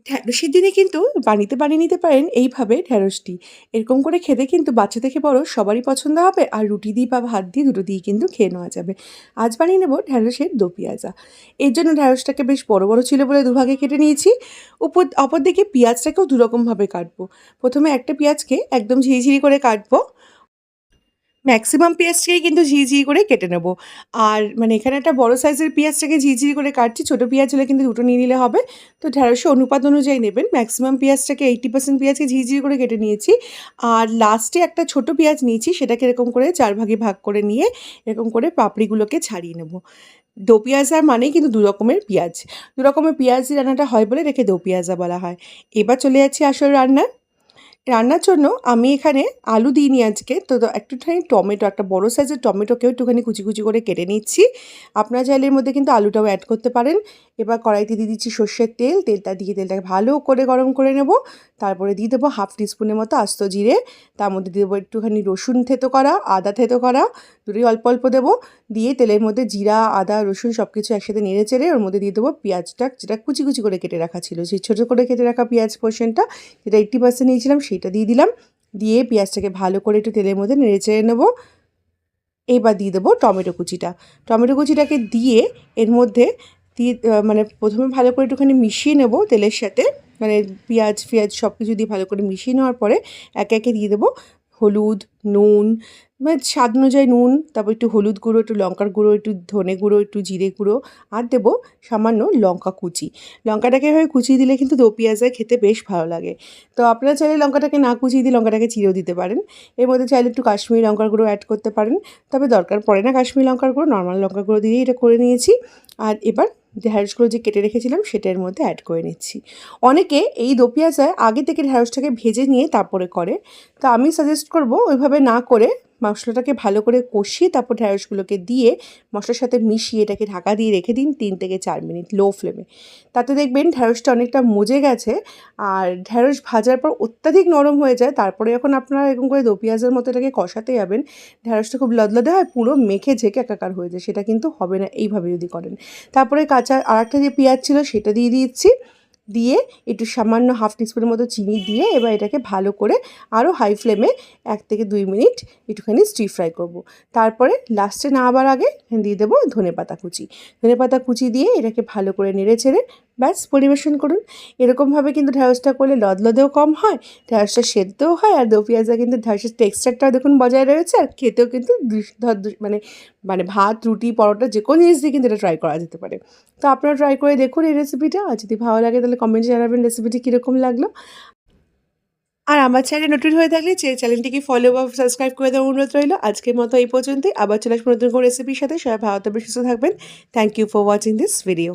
ঢ্যাঁড়সের দিনে কিন্তু বাড়িতে বানিয়ে নিতে পারেন এইভাবে ঢ্যাঁড়সটি। এরকম করে খেতে কিন্তু বাচ্চা থেকে বড় সবারই পছন্দ হবে, আর রুটি দিয়ে বা ভাত দিয়ে দুটো দিয়েই কিন্তু খেয়ে নেওয়া যাবে। আজ বানিয়ে নেব ঢ্যাঁড়সের দো পেঁয়াজা। এর জন্য ঢ্যাঁড়সটাকে বেশ বড় বড় ছিল বলে দুভাগে কেটে নিয়েছি। অপরদিকে পেঁয়াজটাকেও দুরকমভাবে কাটবো। প্রথমে একটা পেঁয়াজকে একদম ঝিরিঝিরি করে কাটবো। ম্যাক্সিমাম পেঁয়াজটাকেই কিন্তু ঝিরিঝিরি করে কেটে নেব। আর মানে এখানে একটা বড় সাইজের পেঁয়াজটাকে ঝিরিঝিরি করে কাটছি, ছোটো পেঁয়াজ হলে কিন্তু দুটো নিয়ে নিলে হবে। তো ঢ্যাঁড়সের অনুপাত অনুযায়ী নেবেন। ম্যাক্সিমাম পেঁয়াজটাকে 80% পেঁয়াজকে ঝিরিঝিরি করে কেটে নিয়েছি। আর লাস্টে একটা ছোটো পেঁয়াজ নিয়েছি, সেটাকে এরকম করে 4 ভাগে ভাগ করে নিয়ে এরকম করে পাপড়িগুলোকে ছাড়িয়ে নেব। দো পেঁয়াজা মানেই কিন্তু দু রকমের পেঁয়াজ। দু রকমের পেঁয়াজ দিয়ে রান্নাটা হয় বলে এটাকে দো পেঁয়াজা বলা হয়। এবার চলে যাচ্ছি আসল রান্নায়। রান্নার জন্য আমি এখানে আলু দিইনি আজকে, তো একটুখানি টমেটো, একটা বড় সাইজের টমেটোকেও একটুখানি কুচি কুচি করে কেটে নিচ্ছি। আপনারা চাইলে এর মধ্যে কিন্তু আলুটাও অ্যাড করতে পারেন। এবার কড়াইতে দিয়ে দিচ্ছি সর্ষের তেল, তেলটাকে ভালো করে গরম করে নেব। তারপরে দিয়ে দেবো হাফ টিস্পুনের মতো আস্ত জিরে, তার মধ্যে দিয়ে দেবো একটুখানি রসুন থেতো করা, আদা থেতো করা, দুটোই অল্প অল্প দেবো। দিয়ে তেলের মধ্যে জিরা, আদা, রসুন সব কিছু একসাথে নেড়ে চেড়ে ওর মধ্যে দিয়ে দেবো পেঁয়াজটা, যেটা কুচি কুচি করে কেটে রাখা ছিল, সেই ছোটো করে কেটে রাখা পেঁয়াজ পোর্শনটা, যেটা 80% নিয়েছিলাম সেইটা দিয়ে দিলাম। দিয়ে পেঁয়াজটাকে ভালো করে একটু তেলের মধ্যে নেড়ে চেড়ে নেবো। এবার দিয়ে দেবো টমেটো কুচিটা। টমেটো কুচিটাকে দিয়ে এর মধ্যে দিয়ে মানে প্রথমে ভালো করে একটুখানি মিশিয়ে নেব তেলের সাথে, মানে পেঁয়াজ ফিয়াজ সব কিছু দিয়ে ভালো করে মিশিয়ে নেওয়ার পরে একে একে দিয়ে দেবো হলুদ, নুন, মানে স্বাদ অনুযায়ী নুন, তারপর একটু হলুদ গুঁড়ো, একটু লঙ্কার গুঁড়ো, একটু ধনে গুঁড়ো, একটু জিরে গুঁড়ো, আর দেবো সামান্য লঙ্কা কুচি। লঙ্কাটাকে এভাবে কুচিয়ে দিলে কিন্তু দো পেঁয়াজায় খেতে বেশ ভালো লাগে। তো আপনারা চাইলে লঙ্কাটাকে না কুচিয়ে দিয়ে লঙ্কাটাকে চিরেও দিতে পারেন। এর মধ্যে চাইলে একটু কাশ্মীরি লঙ্কার গুঁড়ো অ্যাড করতে পারেন, তবে দরকার পড়ে না কাশ্মীরি লঙ্কার গুঁড়ো, নর্মাল লঙ্কার গুঁড়ো দিয়েই এটা করে নিয়েছি। আর এবার ঢ্যাঁড়সগুলো যে কেটে রেখেছিলাম সেটার মধ্যে অ্যাড করে নিচ্ছি। অনেকে এই দো পেঁয়াজায় আগে থেকে ঢ্যাঁড়সটাকে ভেজে নিয়ে তারপরে করে, তো আমি সাজেস্ট করব ওইভাবে না করে মশলাটাকে ভালো করে কষিয়ে তারপর ঢ্যাঁড়সগুলোকে দিয়ে মশলার সাথে মিশিয়ে এটাকে ঢাকা দিয়ে রেখে দিন 3 থেকে 4 মিনিট লো ফ্লেমে। তাতে দেখবেন ঢ্যাঁড়সটা অনেকটা মজে গেছে। আর ঢ্যাঁড়স ভাজার পর অত্যাধিক নরম হয়ে যায়, তারপরে যখন আপনারা এরকম করে দো পেঁয়াজের মতো এটাকে কষাতে যাবেন, ঢ্যাঁড়সটা খুব লদলদে হয়, পুরো মেখে ঝেঁকে একাকার হয়ে যায়, সেটা কিন্তু হবে না এইভাবে যদি করেন। তারপরে কাঁচা আরেকটা যে পেঁয়াজ ছিল সেটা দিয়ে দিচ্ছি, দিয়ে একটু সামান্য হাফ টিস্পুনের মতো চিনি দিয়ে এবার এটাকে ভালো করে আরও হাই ফ্লেমে 1 থেকে 2 মিনিট একটুখানি স্টির ফ্রাই করব। তারপরে লাস্টে নামাবার আগে দিয়ে দেবো ধনেপাতা কুচি। ধনেপাতা কুচি দিয়ে এটাকে ভালো করে নেড়ে চেড়ে ব্যাস পরিবেশন করুন। এরকমভাবে কিন্তু ঢ্যাঁড়সটা করলে লদলদেও কম হয়, ঢ্যাঁড়সটা সেদ্ধও হয়, আর দো পেঁয়াজা কিন্তু ঢ্যাঁড়সের টেক্সচারটাও দেখুন বজায় রয়েছে, আর খেতেও কিন্তু মানে মানে ভাত, রুটি, পরোটা যে কোনো জিনিস দিয়ে কিন্তু এটা ট্রাই করা যেতে পারে। তো আপনারা ট্রাই করে দেখুন এই রেসিপিটা, আর যদি ভালো লাগে তাহলে কমেন্টে জানাবেন রেসিপিটি কীরকম লাগলো। আর আমার চ্যানেলে নতুন হয়ে থাকলে চ্যানেলটিকে ফলো বা সাবস্ক্রাইব করে দেওয়ার অনুরোধ রইল। আজকের মতো এই পর্যন্তই, আবার চলে আসবো নতুন কোনো রেসিপির সাথে। সবাই ভালো থাকবেন, সুস্থ থাকবেন। Thank you for watching this video.